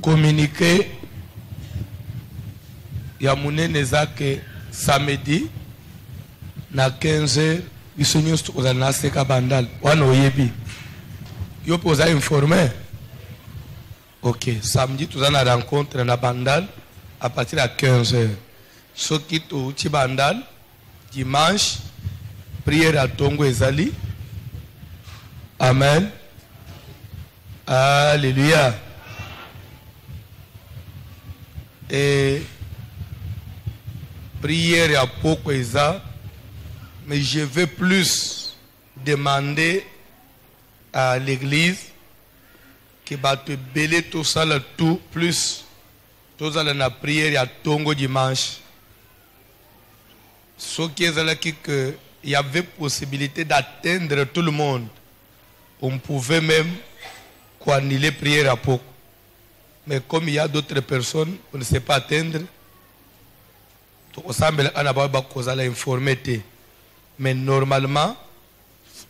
communiqué ya munene zake samedi na 15h biso nyonso tokozala na seka bandal wana oyebi yo mpe oza informé. Ok, samedi toza na rencontre na bandal à partir ya 15h. Soki touti bandal dimanche prière à tongo ezali. Amen. Alléluia. Et prière à poko eza, mais je vais plus demander à l'église que va te belé tout ça le tout plus tout ça la prière à tongo dimanche. Ce qui est là que il y avait possibilité d'atteindre tout le monde. On pouvait même annuler prière à poko. Mais comme il y a d'autres personnes, on ne sait pas atteindre. On semble informer. Mais normalement,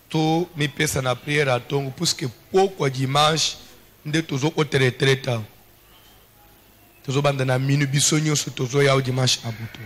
tout mes personnes à prière à tongo, puisque pourquoi dimanche, nous sommes au retraite. Nous sommes dans minuit, nous sommes au dimanche à Boutou.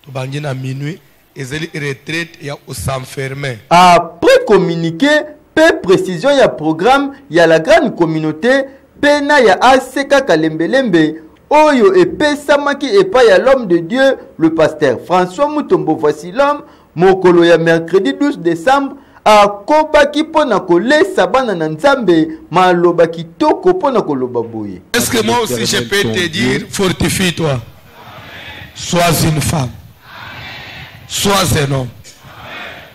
Nous sommes dans minuit, et les retraites, il y a s'enfermer. Après communiquer, peu précision, il y a programme, il y a la grande communauté, pena ya aseka kalembelembe. Oyo epesamaki epa ya l'homme de Dieu, le pasteur François Mutombo. Voici l'homme, mokolo ya mercredi 12 décembre, akobaki pona kolesa bana na nzambe, maloba kitoko pona koloba boye. Est-ce que moi aussi je peux te dire, fortifie-toi. Sois une femme. Sois un homme.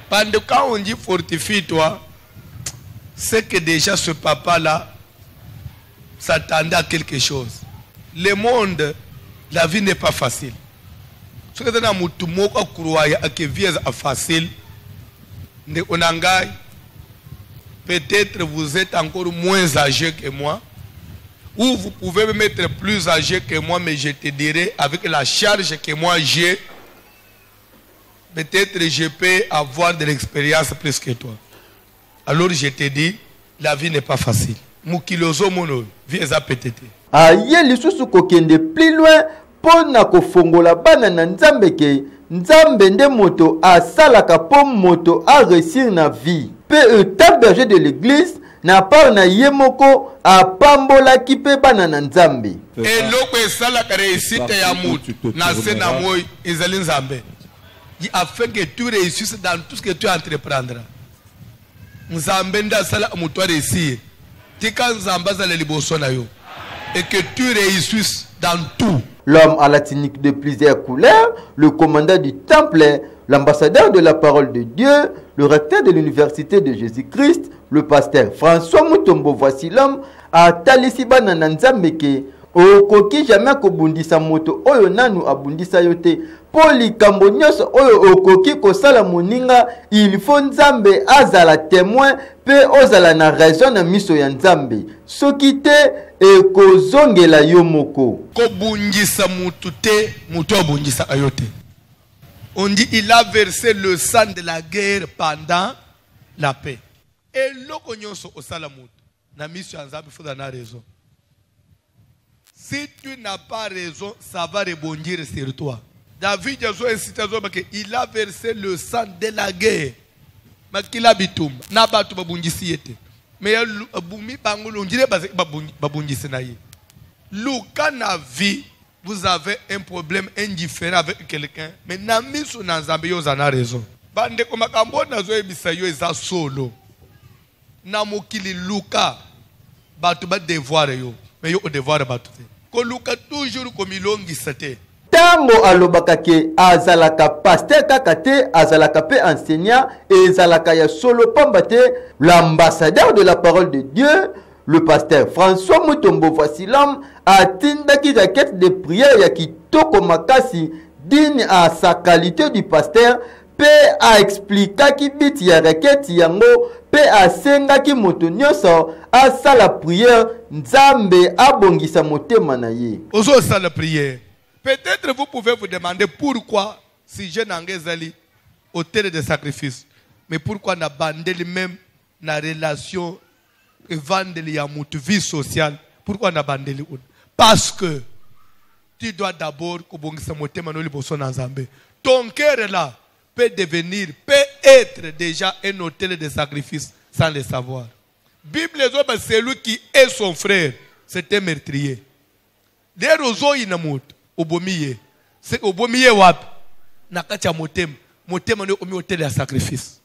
Pendant quand on dit fortifie-toi, c'est que déjà ce papa-là s'attendait à quelque chose. Le monde, la vie n'est pas facile. Ce que tu as que vie est facile, peut-être vous êtes encore moins âgé que moi, ou vous pouvez même être plus âgé que moi, mais je te dirai, avec la charge que moi j'ai, peut-être je peux avoir de l'expérience plus que toi. Alors je te dis, la vie n'est pas facile. Mukilozo mono, vie est peut-être. Aye lisusu kokende plus loin pona kofongola bana na nzambe ke nzambe nde moto asalaka po moto a réussir na vie. Pe berger de l'église na part na yemoko apambola kipe bana na nzambe. Et loko esalaka réussite ya mutu na sena moy ezali nzambe. Afin que tu réussisses dans tout ce que tu entreprendras. Nzambe nda sala mutu réussir. Tika nzamba za liboso na yo. Et que tu réussisses dans tout. L'homme à la tunique de plusieurs couleurs, le commandant du temple, l'ambassadeur de la parole de Dieu, le recteur de l'université de Jésus-Christ, le pasteur François Mutombo. Voici l'homme à Talisiba Nananzambeke. Okoki jamais kobundisa moto oyo nanu abundisa yote. Poli kambonyos oyo okoki kosala moninga, il faut nzambe azala témoin pe ozala na raison na miso ya nzambe. Soki te ekozongela yo moko. Kobundisa mutu te, mutu abundisa ayote. On dit il a versé le sang de la guerre pendant la paix. Et loko nyonso osala mutu na miso ya nzambe faut na raison. Si tu n'as pas raison, ça va rebondir sur toi. David il a versé le sang de la guerre. Mais qu'il a bitum. N'a pas tout babundisi yete. Mais bumi bangolo on dirait babundisi naïe. Luka na vie, vous avez un problème indifférent avec quelqu'un. Mais nami son nzambe yo zana raison. Bande ko makambo nazo ebisa yo eza solo. Na mokili Luka batu ba devoir yo. Mais yo devoir batu te. Ko Luka toujours comme ilongi sate. Tango alobaka ke azalaka pasteur kakate azalaka pe enseignant et azalaka ya solo pambate l'ambassadeur de la parole de Dieu, le pasteur François Mutombo. Voici l'homme atindaki raquette de prière ya kitoko makasi digne à sa qualité du pasteur pe a explikaki biti ya raquette yango pe asengaki moto nyonso asa la prière nzambe abongisa motema na ye. Ozo sa la prière. Peut-être vous pouvez vous demander pourquoi si je n'engagez au terre de sacrifice, mais pourquoi n'a bandé même la relation et vendre la vie sociale Pourquoi na bandeli una? Parce que tu dois d'abord kobongisa motema no liboso na Nzambe. Ton cœur là peut devenir, peut être déjà un autel de sacrifice sans le savoir. Bible zoba celui qui est son frère, c'est un meurtrier. Dero zo inamut obomiye. C'est obomiye wapi? Nakacha motema. Motema no omi autel de sacrifice.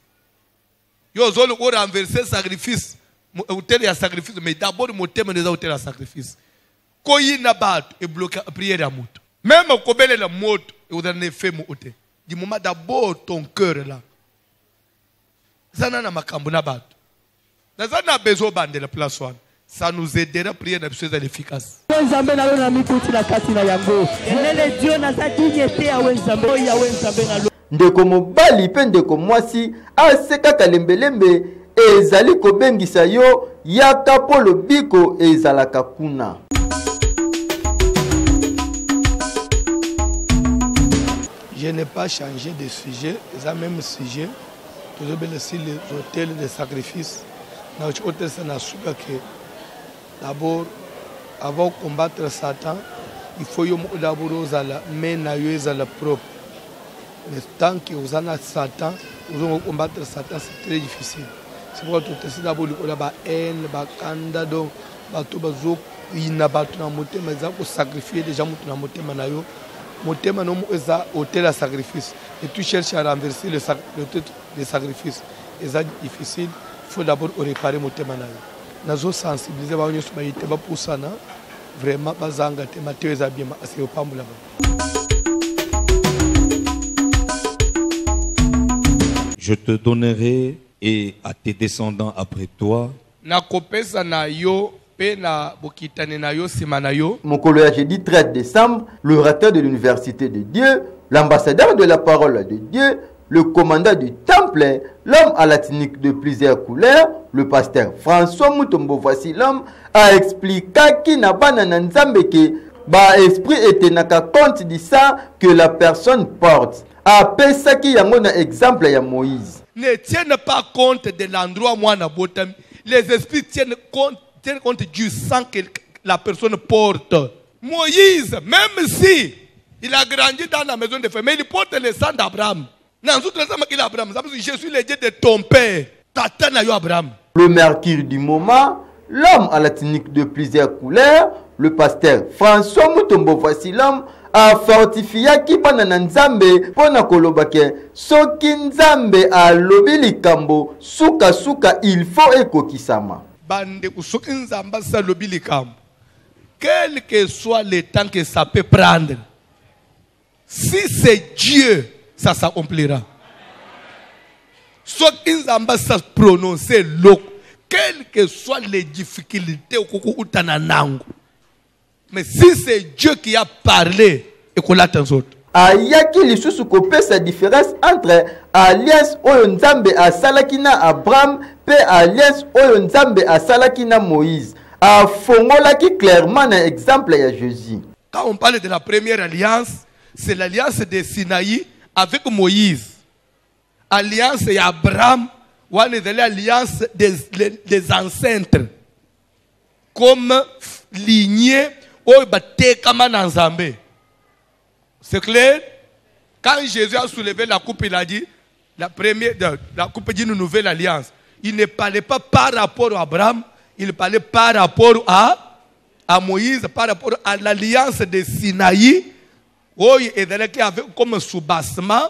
Yo zo le renverser sacrifice. Autel de sacrifice, mais d'abord motema des autel de sacrifice. Koyi na bato et bloquer la prière à moto. Même au kobele la moto et au dernier fait moto. Du moment d'abord ton cœur là. Ça n'a makambo na bato. Ça n'a besoin de la place one. Ça nous aidera à prier dans les efficaces. Ndeko mobali pe ndeko mwasi aseka kalembelembe ezali kobengisa yo yaka polo biko ezalaka kuna. Je n'ai pas changé de sujet, c'est le même sujet. Toujours aussi les hôtels de sacrifice. Dans les hôtels, c'est d'abord, avant de combattre Satan, il faut d'abord mener la propre. Mais tant que vous avez Satan, vous allez combattre Satan, c'est très difficile. C'est pourquoi tout est d'abord la haine, la kanda, donc, il n'a pas de mais il sacrifier déjà de motema no eza hôtel à sacrifice et tu cherches à renverser le sacrifice c'est difficile. Il faut d'abord réparer motema na yo nazo sensibiliser ba nyonso ba yite ba pusana vraiment bazanga te mateo eza bien assez opambula ba. Je te donnerai et à tes descendants après toi na kopesa na yo. Mokolo ya jeudi 13 décembre, le recteur de l'université de Dieu, l'ambassadeur de la parole de Dieu, le commandant du temple, l'homme à la tunique de plusieurs couleurs, le pasteur François Mutombo voici l'homme, a expliqué qu'il n'a pas nanzambe que ba esprit était naka compte de ça que la personne porte. Après ça qui y a mon exemple ya Moïse. Ne tiennent pas compte de l'endroit où on a botam. Les esprits tiennent compte du sang que la personne porte. Moïse, même si il a grandi dans la maison de famille, il porte le sang d'Abraham. Je suis le Dieu de ton père. Le mercure du moment, l'homme à la tunique de plusieurs couleurs, le pasteur François Mutombo voici l'homme, a fortifié qui pendant Nzambe pona kolobake soki Nzambe a lobi likambo suka suka il faut ekokisama. Quel que soit le temps que ça peut prendre, si c'est Dieu, ça s'accomplira. Soit Nzamba ça prononcer l'eau, quelles que soient les difficultés, mais si c'est Dieu qui a parlé, et qu'on l'attend autres. Ayaki lisusu kopesa différence entre alliance oyo Nzambe asalaki na Abraham pe alliance oyo Nzambe asalaki na Moïse. Afongolaki clairement un exemple ya Jésus. Quand on parle de la première alliance, c'est l'alliance de Sinaï avec Moïse. Alliance d'Abraham, ou l'alliance des ancêtres. Comme lignée oyo batekama na Nzambe. C'est clair? Quand Jésus a soulevé la coupe, il a dit, la coupe d'une nouvelle alliance. Il ne parlait pas par rapport à Abraham, il parlait par rapport à Moïse, par rapport à l'alliance de Sinaï, où il avait comme soubassement,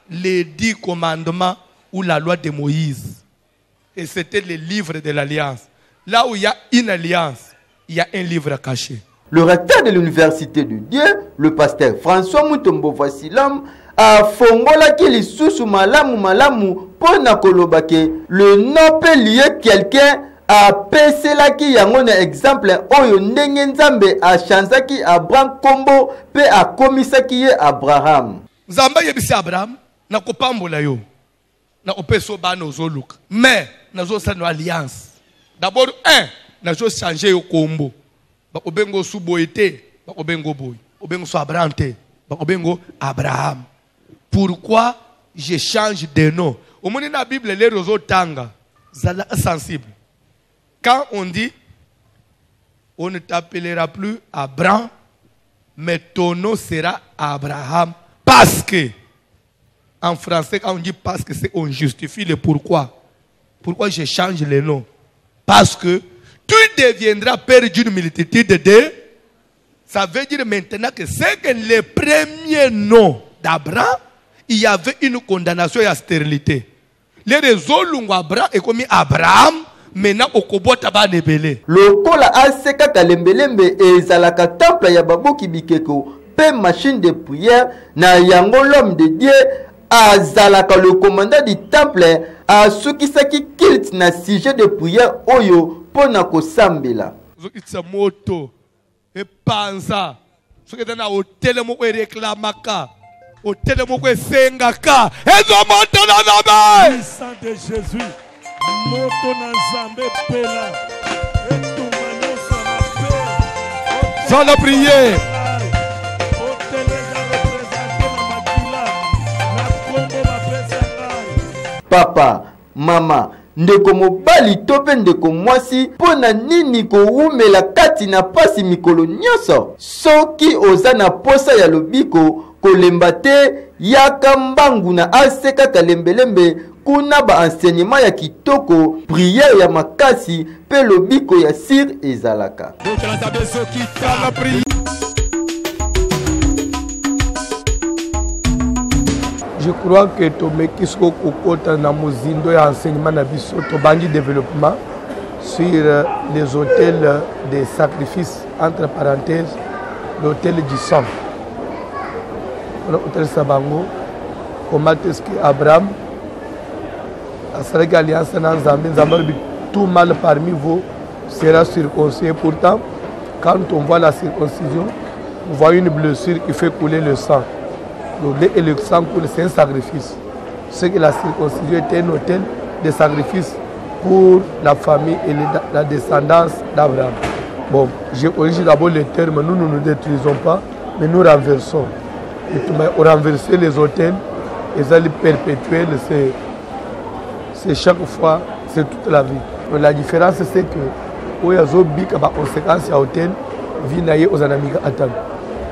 les 10 commandements ou la loi de Moïse. Et c'était le livre de l'alliance. Là où il y a une alliance, il y a un livre caché. Le recteur de l'université de Dieu, le pasteur François Mutombo voici l'homme, a fongola ki lisusu malamu pona kolobake le nom peut lier quelqu'un a peselaki yango na exemple oyo ndenge Nzambe a chanzaki Abraham kombo pe a komisaki ye Abraham. Nzambe yebisi Abraham na kopambola yo na opeso bana ozoluka mais nazo sa no alliance. D'abord nazo changer yo kombo. Ba obengo suboité, ba obengo boy. Obengo so Abraham te, ba obengo Abraham. Pourquoi je change de nom? Au moment de la Bible, les roseaux tanga. zala sensible. Quand on dit, on ne t'appellera plus Abraham, mais ton nom sera Abraham. Parce que, en français, quand on dit parce que, c'est on justifie le pourquoi. Pourquoi je change le nom? Parce que tu deviendras père d'une multitude de... Ça veut dire maintenant que c'est que le premier nom d'Abraham, il y avait une condamnation à la stérilité. Les réseaux Abraham est comme Abraham, maintenant au Kobota ba nebele. Lokola aseka kalembelembe ezalaka temple ya baboki bikeko pe machine de prière na yango l'homme de Dieu azalaka le commandant du temple asukisaki kilt na sujet de prière oyo pona kosambela. Zokitsa moto e panza. Soketana hotel moko reklamaka. Hotel moko sengaka. Ezo moto na nzambe. Sang de Jésus. Moto na nzambe pela. Etumano sana pe. Sans la prière. Papa, mama, ndeko mobali to pe ndeko mwasi pona nini koumela kati na pasi mikolo nyonso soki oza na posa ya lobiko kolemba te yaka mbangu na aseka kalembelembe kuna ba enseignement ya kitoko prière ya makasi pe lobiko ya sir ezalaka. Je crois que Tomeki Sko Kokota na Mozindo et enseignement na biso to bandi développement sur les hôtels de sacrifice entre parenthèses l'hôtel du sang. L'hôtel Sabango comment est-ce que Abraham a cette alliance dans Zambie tout mal parmi vous sera circoncis. Pourtant quand on voit la circoncision on voit une blessure qui fait couler le sang. Le sang coule, c'est un sacrifice. C'est que la circoncision était un hôtel de sacrifice pour la famille et la descendance d'Abraham. Bon, j'ai corrigé d'abord les termes, nous ne nous détruisons pas, mais nous renversons. Et renverser les hôtels, et ça les perpétuels, c'est chaque fois, c'est toute la vie. Mais la différence, c'est que, où il y a des conséquences à l'hôtel, vie aux anamiques attendent.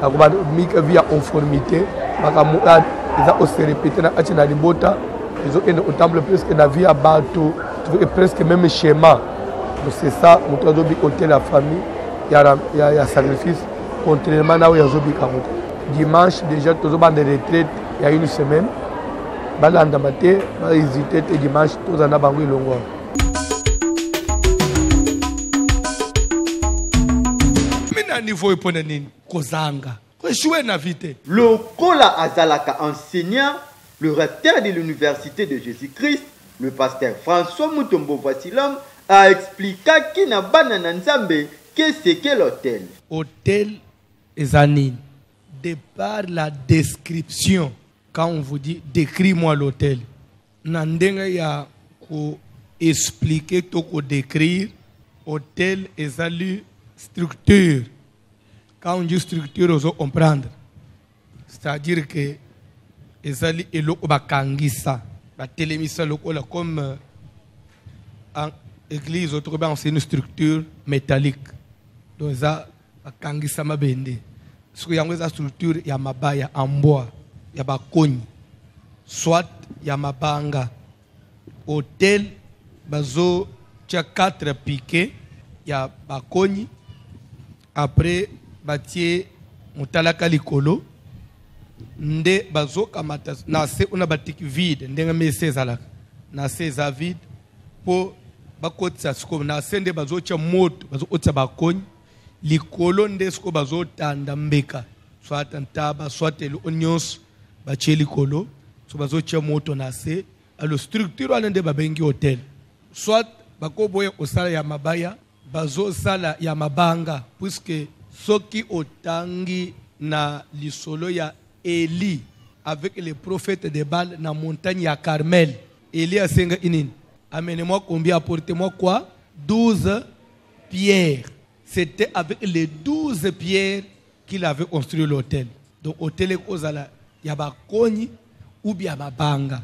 Il y a conformité. Ils ont aussi répété dans les bota, ils ont au temple presque dans la vie à bateau, presque même schéma. Donc c'est ça, nous avons côté la famille, il y a sacrifice, contrairement à où il y a dimanche, déjà, nous avons des retraites il y a une semaine. Balanda maté, hésité et dimanche, nous en avons eu longueur. Maintenant, niveau éponine, Kozanga. Lokola azalaka enseignant, le recteur de l'université de Jésus-Christ, le pasteur François Mutombo Vassilam, a expliqué qu'il n'a pas nzambe qu'est-ce qu'est l'hôtel. Hôtel Ezanine, de par la description, quand on vous dit décris-moi l'hôtel, Nandenga ya ko expliquer to ko décrire hôtel Ezali structure. Quand on dit structure, on doit comprendre. C'est-à-dire que ezali eloko bakangisa, ba télémisa lokola comme en église autrement c'est une structure métallique. Donc ça bakangisa mabende. Ce que yango za structure ya mabaya en bois, ya bakoni. Soit ya mabanga. Hôtel bazo tia 4 piquets ya bakoni. Après batie mutalaka likolo nde bazoka mata na se una batiki vide ndenga mese zalaka na se za vide po bakotsa siko na se nde bazocha moto bazokotsa bakoni likolo nde siko bazotanda mbeka soit ntaba soit le onyos batie likolo so bazocha moto na se alo structure wana nde babengi hotel soit bakoboya osala ya mabaya bazo sala ya mabanga puisque soki otangi na lisolo ya Eli avec les prophètes de Baal na montagne ya Carmel. Eli a senga inine. Amenez-moi combien, apportez-moi quoi? 12 pierres. C'était avec les 12 pierres qu'il avait construit l'hôtel. Donc hôtel est kozala ya bakoni ou bien mabanga.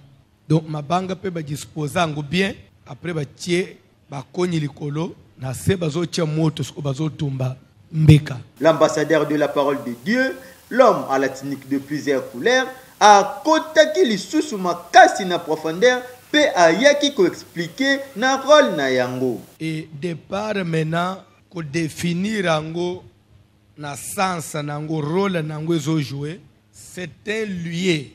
Donc mabanga peut ba disposer bien après batie bakonyi likolo na se bazotia moto siko bazotumba mbeka. L'ambassadeur de la parole de Dieu, l'homme à la tunique de plusieurs couleurs, a kotaki lisusu makasi na profondeur pe ayaki ko expliquer na rôle na yango. Et départ maintenant ko définir yango na sens nango rôle nango ezo jouer, c'est un lieu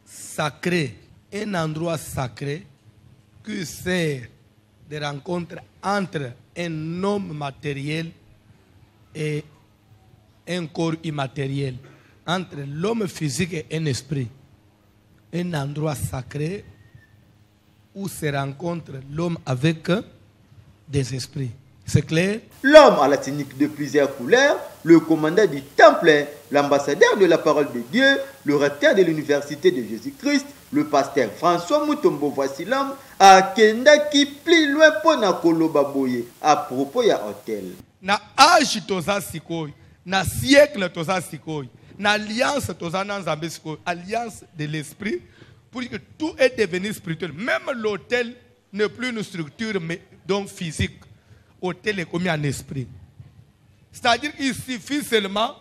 sacré, un endroit sacré qui sert de rencontre entre un homme matériel et un corps immatériel, entre l'homme physique et un esprit. Un endroit sacré où se rencontre l'homme avec des esprits. C'est clair? L'homme à la tunique de plusieurs couleurs, le commandant du temple, l'ambassadeur de la parole de Dieu, le recteur de l'université de Jésus-Christ, le pasteur François Mutombo voici l'homme, a kendaki plus loin pour na koloba boye à propos ya hôtel. Na âge toza sikoy, na siècle toza sikoy, na alliance toza na nzambe sikoy, alliance de l'esprit pour que tout est devenu spirituel. Même l'hôtel n'est plus une structure mais donc physique. Hôtel est comme un esprit. C'est-à-dire qu'il suffit seulement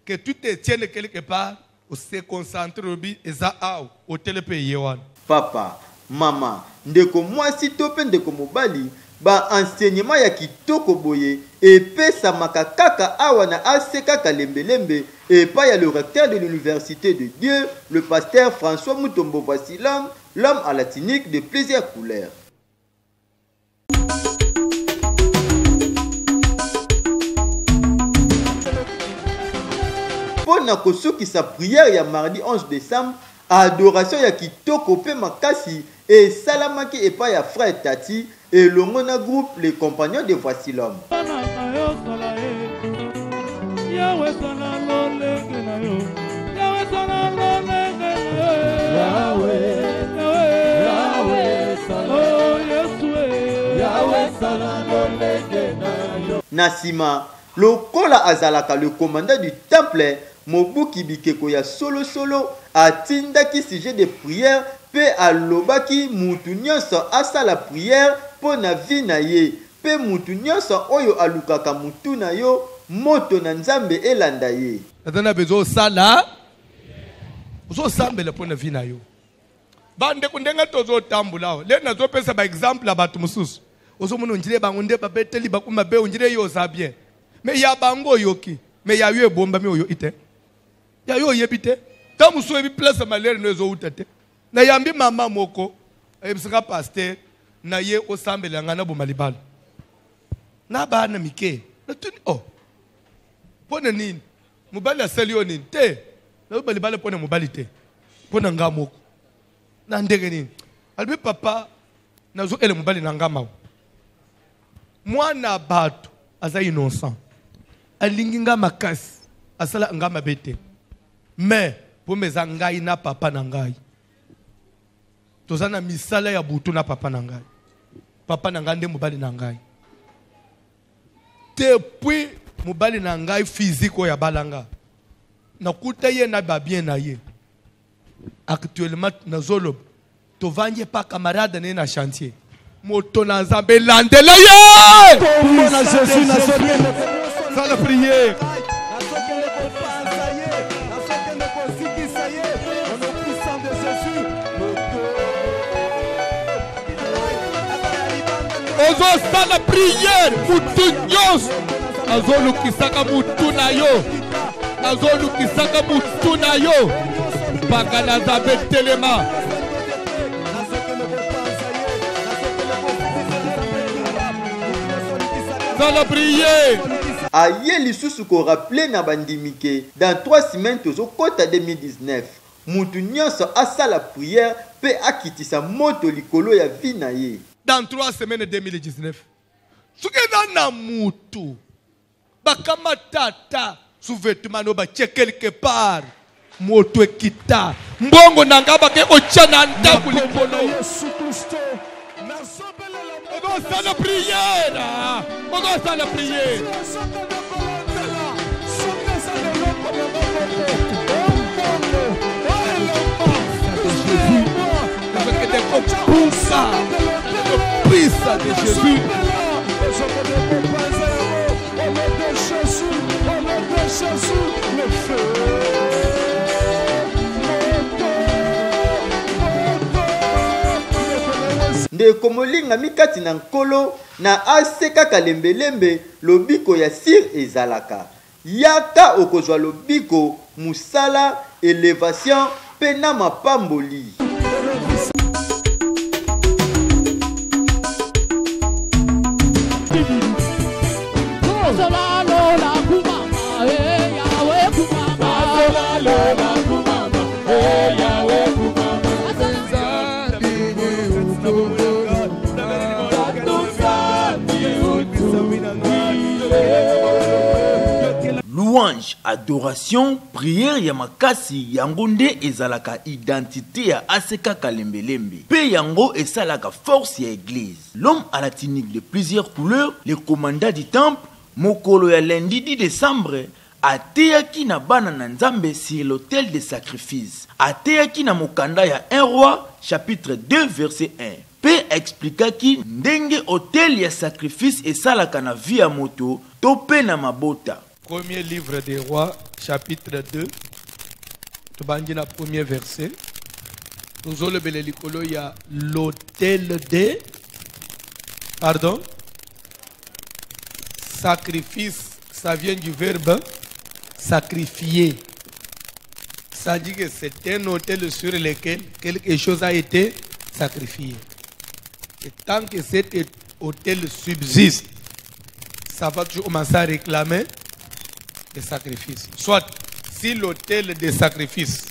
que tu te tiennes quelque part, ou se concentre et ça hôtel payé. Papa, maman, ndeko mwasi to pe ndeko mobali, ba enseignement ya kitoko boye et pesa makakaka awa na aseka kalembelembe et pas ya le recteur de l'université de Dieu, le pasteur François Mutombo voici l'homme à la tunique de plusieurs couleurs. Pona kosuki sa prière ya mardi 11 décembre, adoration ya kitoko pe makasi et salamaki et pas ya frère Tati et le mona groupe les compagnons de voici l'homme. Nasima, lokola azalaka le commandant du temple, Mobuki Bikeko ya solo atindaki sujet de prière pe alobaki mutu nyonso asa la prière po na vie na ye pe mutu nyonso oyo alukaka mutu na yo moto na nzambe elanda ye. Atana bezo sala uzo sambela po na vie na yo. Bande kundenga tozo tambula le nazo pesa ba exemple abatu mususu ozo muno njire bangunde babeteli bakuma be njire yo za bien mais ya bango yoki mais ya yo bomba mi oyo ite ya yo yebite tamu so ebi place malere nezo utate na yambi mama moko ebisika pasteur na ye osambela ngana bo malibala na bana mike na tuni oh pona nini mubali asali yo nini te na balibala pona mubali te pona ngamoko na ndenge nini albi papa nazo ele mubali na ngama mwana bato aza innocent alingi ngama kasi asala ngama bete mais pour mes ngai na papa na ngai tozana misala ya butu na papa na ngai papa na ngai nde mobali na ngai depuis mobali na ngai physique ya balanga nakuta ye na babien na ye actuellement na zolo tovanje pa camarade ne na chantier moto na nzambe landela ye Pour na Jésus na ça la prière. Ozo sala prière mutu nyonso azolukisaka mutu na yo azolukisaka mutu na yo paka na nzambe telema sala prière. Aye lisusu ko rappeler na bandimike dans 3 semaines tozo kota 2019 mutu nyonso asala prière pe akitisa moto likolo ya vie na ye. Dans 3 semaines 2019 sukeza na mutu bakama tata sous-vêtement no ba quelque part moto ekita mbongo nanga bake ochana ndaku likolo Yesu Kristo. ogo sala prière ogo sala prière. sang de Jésus. ndeko molinga mikati na nkolo na aseka kalembelembe lobiko ya sir ezalaka yaka okozwa lobiko musala elevation pe na mapamboli. Louange, adoration, prière yamakasi yango nde ezalaka identité ya aseka kalembelembe. Pe yango esalaka force ya église. L'homme à la tunique de plusieurs couleurs, le commandant du temple, mokolo ya lundi 10 décembre, ateyaki na bana na nzambe sur l'autel de sacrifice. Ateyaki na mokanda ya 1 roi, chapitre 2, verset 1. Pe explikaki ndenge autel ya sacrifice esalaka na vie ya moto, to pe na mabota. Premier livre des rois, chapitre 2. Tu vas dire le premier verset. Nous avons le il y a l'autel de. Pardon. Sacrifice. Ça vient du verbe sacrifier. Ça dit que c'est un autel sur lequel quelque chose a été sacrifié. Et tant que cet autel subsiste, ça va toujours commencer à réclamer des sacrifices. Soit, si l'autel de sacrifice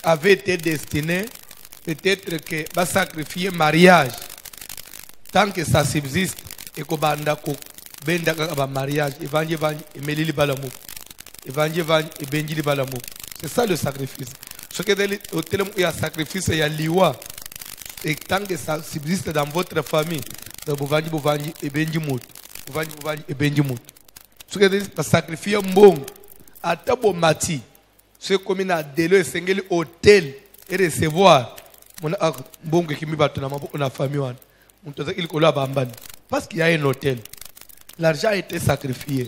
avait été destiné, peut-être que va sacrifier mariage, tant que ça subsiste, et que banda ko benda ka mariage, evangile emelili balamu, evangile benjili balamu. C'est ça le sacrifice. Ce que l'autel il y a sacrifice, il y a liwa, et tant que ça subsiste dans votre famille, vous vendez et benjimut, vous vendez et benjimut. Ce que vous sacrifier mbong atabo mati ce comme na delo esengeli hôtel et recevoir mon mbong qui mi batu na maboko na famille wana mtoza il kola bambani parce qu'il y a un hôtel. L'argent a été sacrifié.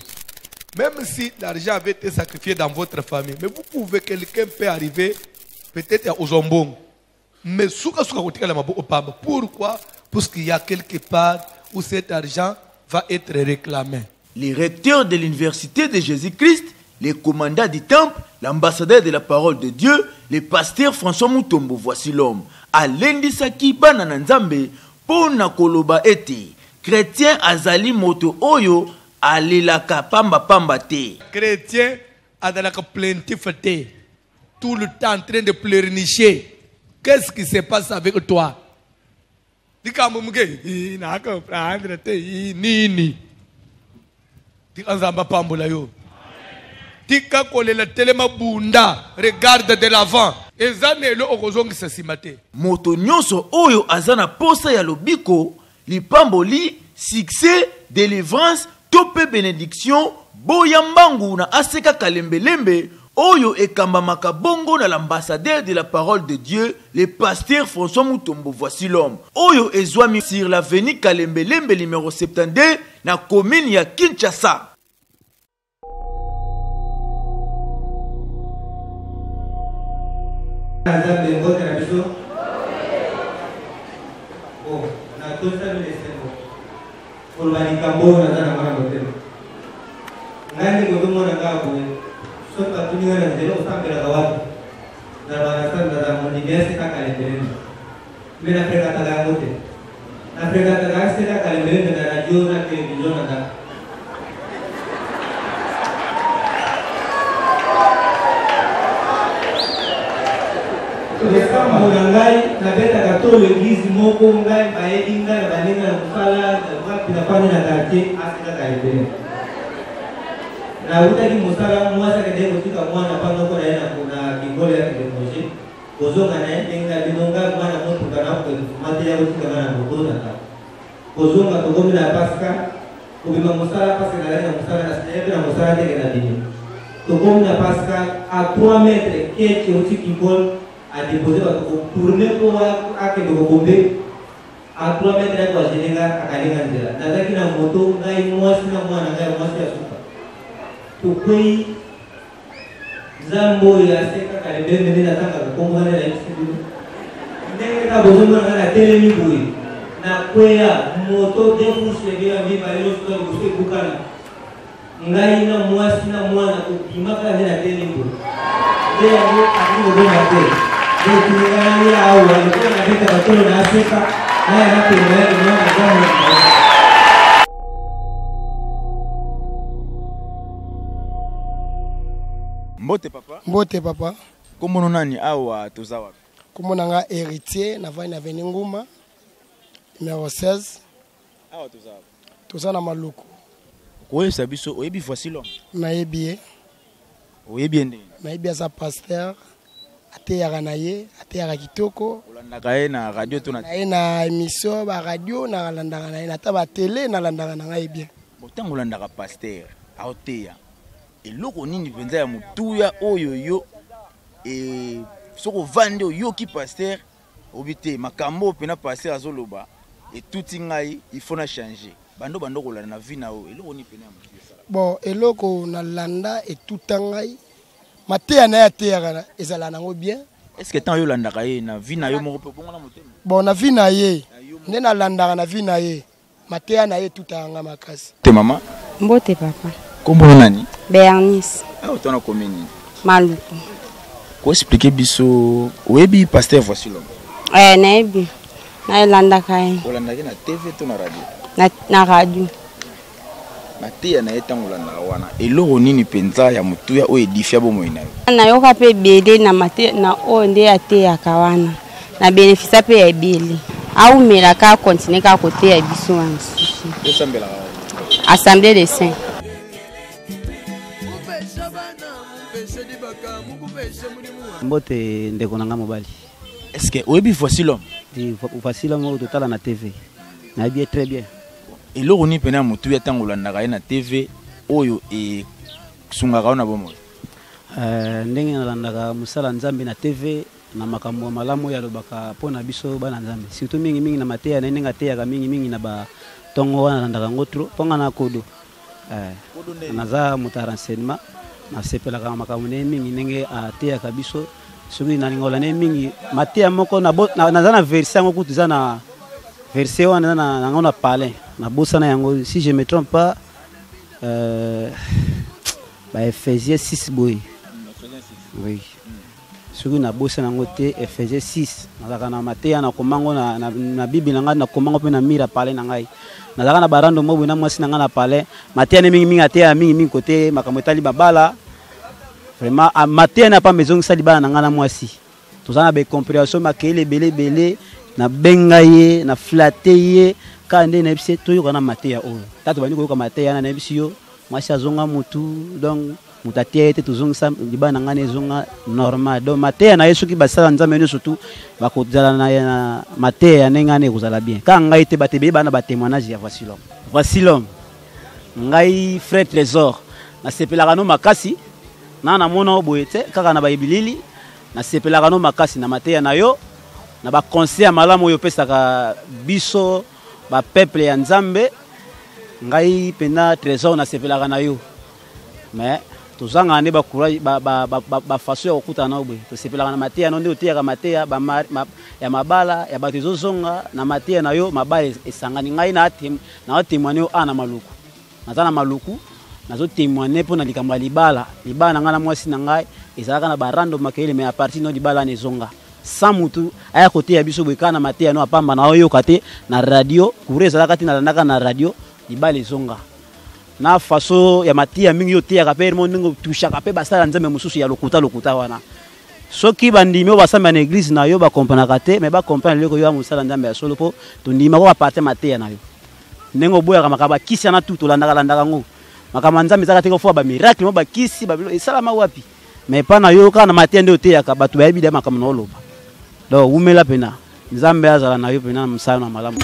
Même si l'argent avait été sacrifié dans votre famille, mais vous pouvez, quelqu'un peut arriver peut-être aux ombong mais souka kotika la maboko pamba. Pourquoi? Parce qu'il y a quelque part où cet argent va être réclamé. Les recteurs de l'université de Jésus-Christ, les commandants du temple, l'ambassadeur de la parole de Dieu, le pasteur François Mutombo, voici l'homme. Alendisaki banana nzambe pona koloba ete chrétien azali moto oyo alelaka pamba pamba te. Chrétien azalaka plaintif te, tout le temps en train de pleurnicher. Qu'est-ce qui se passe avec toi? Dikamumuke na comprendre te nini. Tika kolela telema bunda, regarde de l'avant. Ezanelo okozongi sasimate. Moto nyonso oyo azana posa ya lobiko, lipamboli, succès, délivrance, tope bénédiction, boyambangu na aseka kalembelembe, oyo ekamba makabongo na l'ambassadeur de la parole de Dieu, le pasteur François Mutombo, voici l'homme. Oyo ezwami sur l'avenue Kalembelembe numéro 72 na commune ya Kinshasa. Sopa tunia na zero usambela gawatu na wanasanda za mondigesi kalembelembe mina frega tagangote na frega tagasira kalembelembe na radio na television na Esa murangai na beta katolo eglise moko ngai baedinga na baninga na kufala wapi na pani na quartier Afrika kalembelembe na utaki musala mwasa kede kutika mwana pano kwa na kuna kingole ya kidemoje kozonga na yenga bidonga mwana moto kana kwa mate ya kutika na mboda ta kozonga togomi na paska kubima musala paska na musala na sebe na musala teke na dini togomi na paska a 3 mètres keche uti kingol a déposer ba ko tourner ko ake do bombe a 3 mètres kwa jelenga akalenga nzela nazaki na moto ngai mwasi na mwana ngai mwasi ya suka tukwei zambo ya seka kalebe mene na tanga komwana na isidu ndenge ka bozomo na telemi boy na kwea moto de fushege ya mi balelo suka kufe kukana ngai na mwasi na mwana tukimaka na telemi boy de ya ni akini ngoma te de kinga ya awa ni na beta batolo na seka na na kelele na jamu Mbote papa. Mbote papa. Kombono nani awa tozawa? Kombono nga héritier na vani na Veninguma numéro 16. Awa tozawa. Tozana maluku. Koye sabiso oyebi voici l'homme. Nayebi. Oyebi ndenge. Nayebi za pasteur ateyaka na ye, ateyaka kitoko. Olandaka ye na radio to na. Na na émission ba radio na landaka na ye na taba télé na landaka na ngai bien. Botango landaka pasteur aoteya. Eloko nini penza ya mutuya oyo yo soko vande yo ki pasteur obité makambo pena pasteur azoloba etuti ngai il faut na changer bando kolanda na vie na o eloko ni pena ya mutuya sala bon eloko na landa etuta ngai mateya na ya teyaka ezala nango bien. Est-ce que tant yo landaka ye na vie na yo moko pe bongo na motema bon na vie na ye nde na landaka na vie na ye mateya na ye tuta nga makasi te mama. Mbote papa. Kombo nani? Bernice. Ah otona komeni Maluku. Ko expliquer biso oyebi pasteur voici l'homme. Naebi. Na landa kai. Olandaki na TV to na radio. Na radio. Mateya na etango landa wana. Eloko nini penza ya mutuya o edifia bo moina. Na yoka pe bede na mate na onde ate ya kawana. Na bénéfice pe ya bili. Au mela ka continuer ka côté ya biso wansi. Osambela. Assemblée des saints. Mbote ndeko nanga mobali. Est-ce que oyebi voici l'homme? Voici l'homme total na TV. Na bien très bien. Eloko ni pena mutuya tango landaka na TV oyo e sungaka na bomo. Ndenge na landaka musala nzambe na TV na makambo malamu ya lobaka pona biso bana nzambe. Surtout mingi na mateya na nenga teya ka mingi na ba tongo wana landaka ngotro ponga na kodo. Naza muta renseignement na sepelaka makambo ne mingi ndenge ateya ka biso soki na lingola ne mingi mateya moko na naza na verset yango kutuza na verset wana na ngona parler na bosana yango si je me trompe pas Ephésiens 6 boy. Oui. Soki na bosana yango te Ephésiens 6 nazaka na mateya na komango na Bible nga na komango pe na mira parler na ngai nazaka na barando mobu na mwasi na nga na parler mateya ne mingi ateya mingi côté makambo etali babala vraiment mateya na pa maison sali bana nga na mwasi tozana be compréhension makele belé na bengaye na flatter kande na bise toyo kana mateya oyo tato bani ko mateya na bise yo mwasi azonga mutu donc mutatia ete tuzonga sa libana nga ne zonga normal donc mateya na yesu ki basala nzambe nyo surtout bakozala na mateya nenga ne kozala bien ka ngai te batebe bana ba témoignage ya voici l'homme ngai frère trésor na sepelaka no makasi na mona oboyete kaka na baibilili na sepelaka no makasi na mateya na yo na ba conseil malamu yo pesaka biso ba peuple ya nzambe ngai pena trésor na sepelaka na yo mais tozanga ne ba courage ba façon ya okuta na obwe to sepelaka na mateya no nde oteyaka mateya ya mabala ya batezo zonga na mateya na yo mabala esangani ngai na témoigner ana maluku nazana maluku nazo témoigner pour na likambo libala na ngana mwasi na ngai ezalaka na barando makele mais à partir no libala ne zonga sans mutu aya côté ya biso bwekana mateya no apamba na oyo kate na radio kure ezalaka tina landaka na radio libala zonga na façon ya mateya mingi yo teyaka pe mo ndingo tushaka pe basala nzambe mususu ya lokuta wana soki bandimi o basamba na église na yo ba comprendre te mais ba comprendre leko yo musala nzambe ya solo po tundima ko aparte mateya na yo nengo boya makaba kisi na tuto landaka ngo makama nzambe zaka teko fo ba miracle mo ba kisi ba bilo esalama wapi mais pas na yo kana mateya nde oteyaka batu ba yebida makama no loba donc umela pena nzambe azala na yo pena musala na malamu.